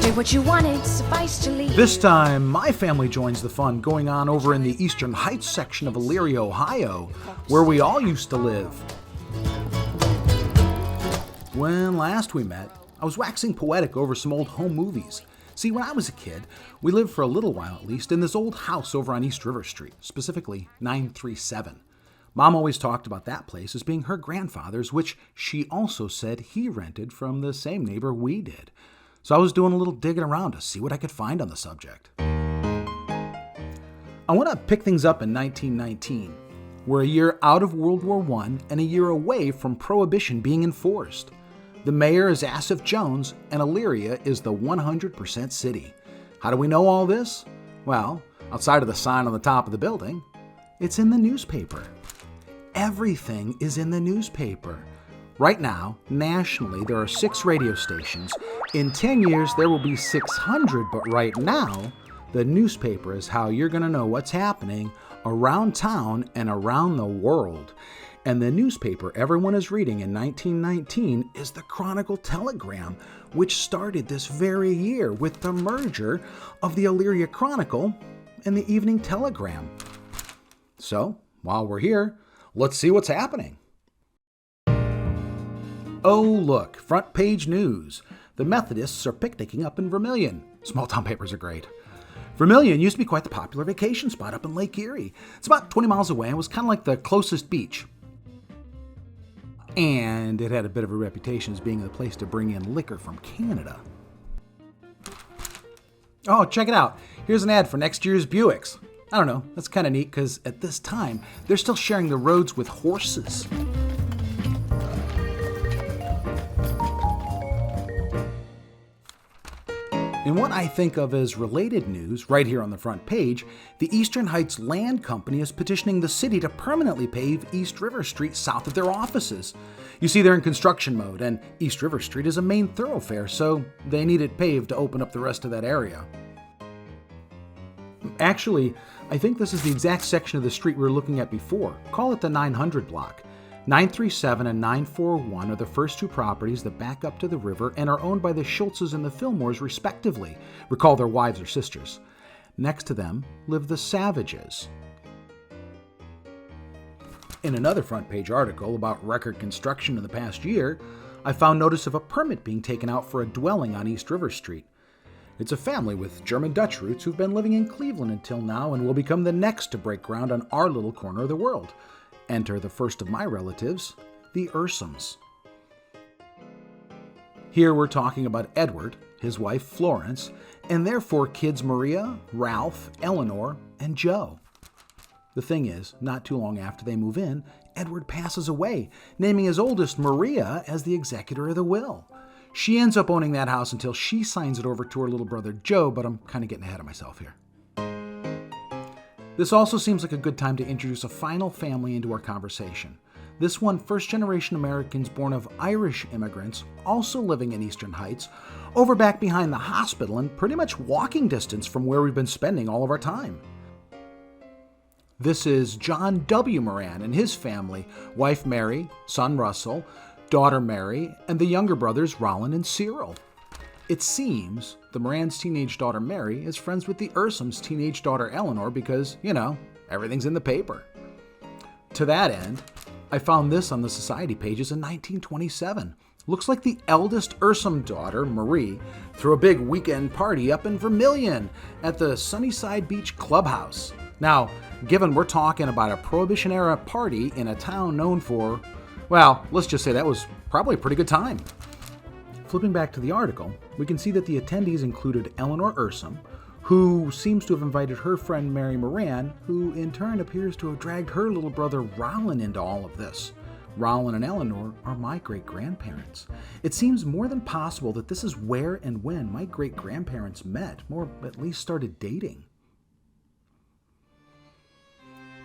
Did what you wanted, suffice to leave. This time, my family joins the fun going on over in the Eastern Heights section of Elyria, Ohio, where we all used to live. When last we met, I was waxing poetic over some old home movies. See, when I was a kid, we lived for a little while at least in this old house over on East River Street, specifically 937. Mom always talked about that place as being her grandfather's, which she also said he rented from the same neighbor we did. So I was doing a little digging around to see what I could find on the subject. I want to pick things up in 1919. We're a year out of World War I and a year away from Prohibition being enforced. The mayor is Asaph Jones, and Elyria is the 100% city. How do we know all this? Well, outside of the sign on the top of the building, it's in the newspaper. Everything is in the newspaper. Right now, nationally, there are 6 radio stations. In 10 years, there will be 600, but right now, the newspaper is how you're going to know what's happening around town and around the world. And the newspaper everyone is reading in 1919 is the Chronicle-Telegram, which started this very year with the merger of the Elyria Chronicle and the Evening Telegram. So, while we're here, let's see what's happening. Oh, look, front page news. The Methodists are picnicking up in Vermilion. Small town papers are great. Vermilion used to be quite the popular vacation spot up in Lake Erie. It's about 20 miles away and was kind of like the closest beach. And it had a bit of a reputation as being the place to bring in liquor from Canada. Oh, check it out. Here's an ad for next year's Buicks. I don't know, that's kind of neat because at this time, they're still sharing the roads with horses. In what I think of as related news, right here on the front page, the Eastern Heights Land Company is petitioning the city to permanently pave East River Street south of their offices. You see, they're in construction mode, and East River Street is a main thoroughfare, so they need it paved to open up the rest of that area. Actually, I think this is the exact section of the street we were looking at before. Call it the 900 block. 937 and 941 are the first 2 properties that back up to the river and are owned by the Schultzes and the Fillmores respectively. Recall their wives or sisters. Next to them live the Savages. In another front page article about record construction in the past year, I found notice of a permit being taken out for a dwelling on East River Street. It's a family with German-Dutch roots who've been living in Cleveland until now and will become the next to break ground on our little corner of the world. Enter the first of my relatives, the Ursums. Here we're talking about Edward, his wife Florence, and their 4 kids Maria, Ralph, Eleanor, and Joe. The thing is, not too long after they move in, Edward passes away, naming his oldest Maria as the executor of the will. She ends up owning that house until she signs it over to her little brother Joe, but I'm kind of getting ahead of myself here. This also seems like a good time to introduce a final family into our conversation. This one, first-generation Americans born of Irish immigrants, also living in Eastern Heights, over back behind the hospital and pretty much walking distance from where we've been spending all of our time. This is John W. Moran and his family, wife Mary, son Russell, daughter Mary, and the younger brothers Rollin and Cyril. It seems the Moran's teenage daughter Mary is friends with the Ursum's teenage daughter Eleanor because, everything's in the paper. To that end, I found this on the society pages in 1927. Looks like the eldest Ursum daughter, Marie, threw a big weekend party up in Vermilion at the Sunnyside Beach Clubhouse. Now, given we're talking about a Prohibition-era party in a town known for, well, let's just say that was probably a pretty good time. Flipping back to the article, we can see that the attendees included Eleanor Ursum, who seems to have invited her friend Mary Moran, who in turn appears to have dragged her little brother Rollin into all of this. Rollin and Eleanor are my great-grandparents. It seems more than possible that this is where and when my great-grandparents met, or at least started dating.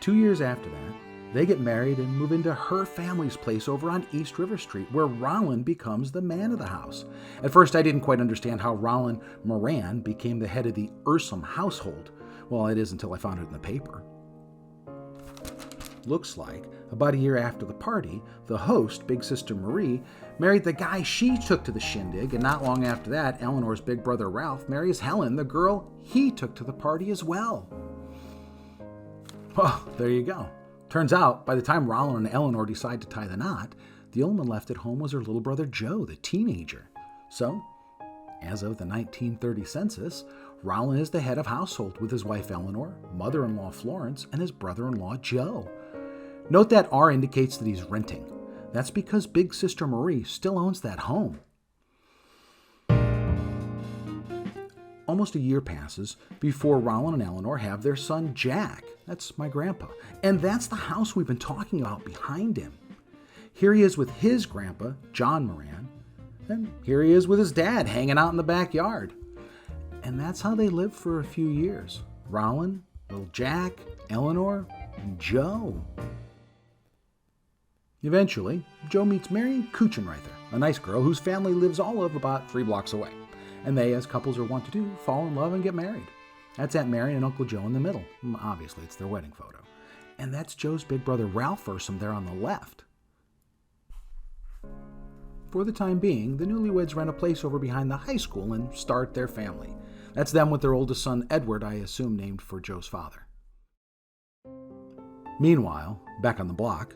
2 years after that, they get married and move into her family's place over on East River Street, where Rollin becomes the man of the house. At first, I didn't quite understand how Rollin Moran became the head of the Ursum household. Well, it is until I found it in the paper. Looks like About a year after the party, the host, Big Sister Marie, married the guy she took to the shindig, and not long after that, Eleanor's big brother Ralph marries Helen, the girl he took to the party as well. Well, there you go. Turns out, by the time Rollin and Eleanor decide to tie the knot, the only one left at home was her little brother Joe, the teenager. So, as of the 1930 census, Rollin is the head of household with his wife Eleanor, mother-in-law Florence, and his brother-in-law Joe. Note that R indicates that he's renting. That's because Big Sister Marie still owns that home. Almost a year passes before Rollin and Eleanor have their son Jack. That's my grandpa. And that's the house we've been talking about behind him. Here he is with his grandpa, John Moran, and here he is with his dad hanging out in the backyard. And that's how they lived for a few years. Rollin, little Jack, Eleanor, and Joe. Eventually, Joe meets Marion Kuchenreither, a nice girl whose family lives all of about 3 blocks away. And they, as couples are wont to do, fall in love and get married. That's Aunt Mary and Uncle Joe in the middle. Obviously, it's their wedding photo. And that's Joe's big brother Ralph Ursum there on the left. For the time being, the newlyweds rent a place over behind the high school and start their family. That's them with their oldest son, Edward, I assume named for Joe's father. Meanwhile, back on the block,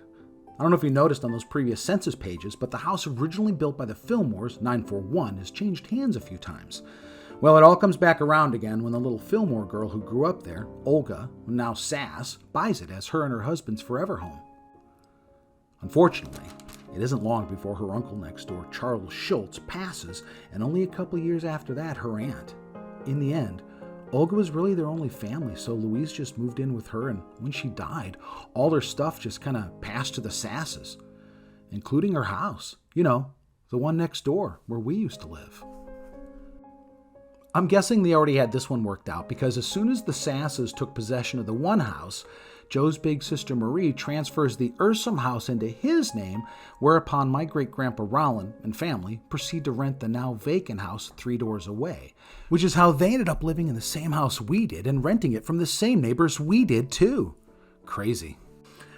I don't know if you noticed on those previous census pages, but the house originally built by the Fillmores, 941, has changed hands a few times. Well, it all comes back around again when the little Fillmore girl who grew up there, Olga, now Sass, buys it as her and her husband's forever home. Unfortunately, it isn't long before her uncle next door, Charles Schultz, passes, and only a couple years after that, her aunt. In the end, Olga was really their only family, so Louise just moved in with her, and when she died, all her stuff just kind of passed to the Sasses, including her house. You know, the one next door where we used to live. I'm guessing they already had this one worked out, because as soon as the Sasses took possession of the one house, Joe's big sister Marie transfers the Ursum house into his name, whereupon my great-grandpa Rollin and family proceed to rent the now vacant house 3 doors away, which is how they ended up living in the same house we did and renting it from the same neighbors we did too. Crazy.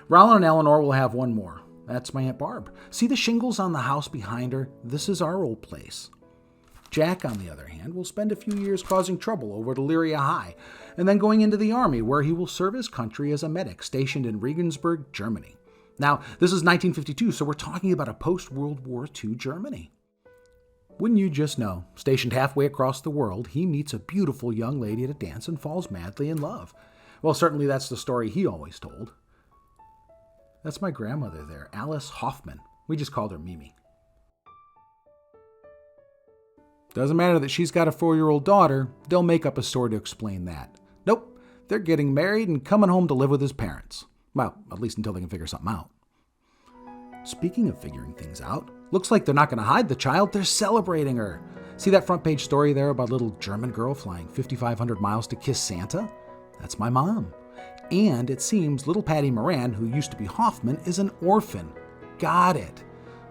Rollin and Eleanor will have one more. That's my Aunt Barb. See the shingles on the house behind her? This is our old place. Jack, on the other hand, will spend a few years causing trouble over at Elyria High, and then going into the army, where he will serve his country as a medic stationed in Regensburg, Germany. Now, this is 1952, so we're talking about a post-World War II Germany. Wouldn't you just know, stationed halfway across the world, he meets a beautiful young lady at a dance and falls madly in love. Well, certainly that's the story he always told. That's my grandmother there, Alice Hoffman. We just called her Mimi. Doesn't matter that she's got a 4-year-old daughter, they'll make up a story to explain that. Nope, they're getting married and coming home to live with his parents. Well, at least until they can figure something out. Speaking of figuring things out, looks like they're not going to hide the child, they're celebrating her. See that front page story there about a little German girl flying 5,500 miles to kiss Santa? That's my mom. And it seems little Patty Moran, who used to be Hoffman, is an orphan. Got it.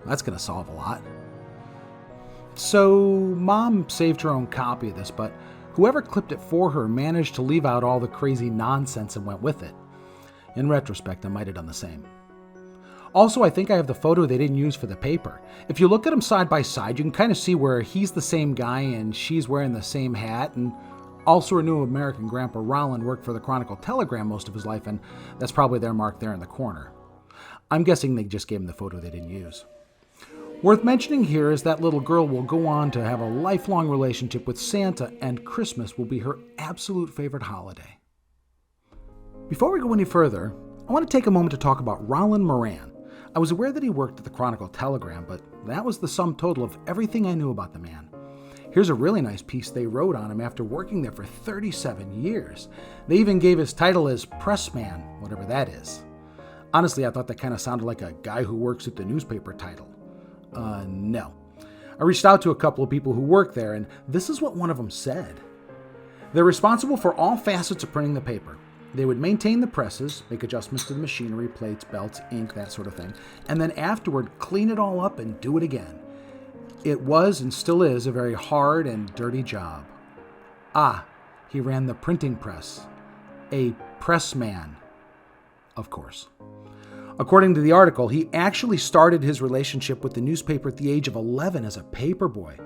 That's going to solve a lot. So, Mom saved her own copy of this, but whoever clipped it for her managed to leave out all the crazy nonsense and went with it. In retrospect, I might have done the same. Also, I think I have the photo they didn't use for the paper. If you look at them side by side, you can kind of see where he's the same guy and she's wearing the same hat, and also her new American grandpa Rollin worked for the Chronicle Telegram most of his life, and that's probably their mark there in the corner. I'm guessing they just gave him the photo they didn't use. Worth mentioning here is that little girl will go on to have a lifelong relationship with Santa, and Christmas will be her absolute favorite holiday. Before we go any further, I want to take a moment to talk about Rollin Moran. I was aware that he worked at the Chronicle Telegram, but that was the sum total of everything I knew about the man. Here's a really nice piece they wrote on him after working there for 37 years. They even gave his title as pressman, whatever that is. Honestly, I thought that kind of sounded like a guy who works at the newspaper title. No. I reached out to a couple of people who work there, and this is what one of them said. They're responsible for all facets of printing the paper. They would maintain the presses, make adjustments to the machinery, plates, belts, ink, that sort of thing, and then afterward clean it all up and do it again. It was and still is a very hard and dirty job. He ran the printing press. A pressman, of course. According to the article, he actually started his relationship with the newspaper at the age of 11 as a paperboy.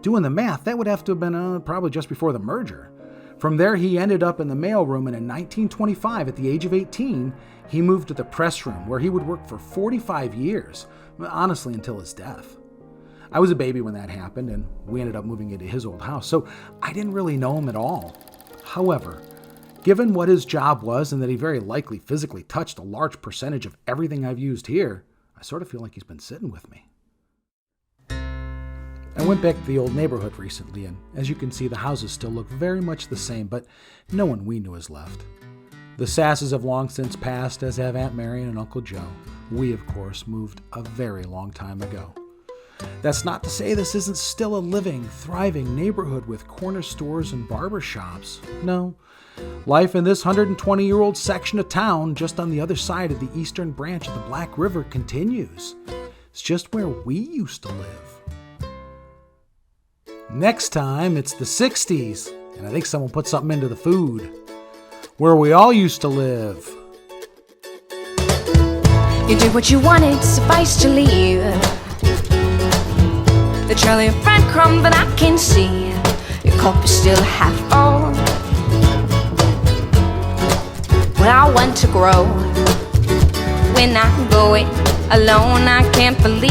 Doing the math, that would have to have been probably just before the merger. From there, he ended up in the mailroom, and in 1925, at the age of 18, he moved to the press room, where he would work for 45 years, honestly until his death. I was a baby when that happened, and we ended up moving into his old house, so I didn't really know him at all. However, given what his job was and that he very likely physically touched a large percentage of everything I've used here, I sort of feel like he's been sitting with me. I went back to the old neighborhood recently, and as you can see, the houses still look very much the same, but no one we knew has left. The Sasses have long since passed, as have Aunt Marion and Uncle Joe. We, of course, moved a very long time ago. That's not to say this isn't still a living, thriving neighborhood with corner stores and barber shops. No, life in this 120-year-old section of town just on the other side of the eastern branch of the Black River continues. It's just where we used to live. Next time, it's the 60s, and I think someone put something into the food. Where we all used to live. You did what you wanted, suffice to leave. The trail of breadcrumb that I can see. Your cup is still half full. When I want to grow, when I'm going alone, I can't believe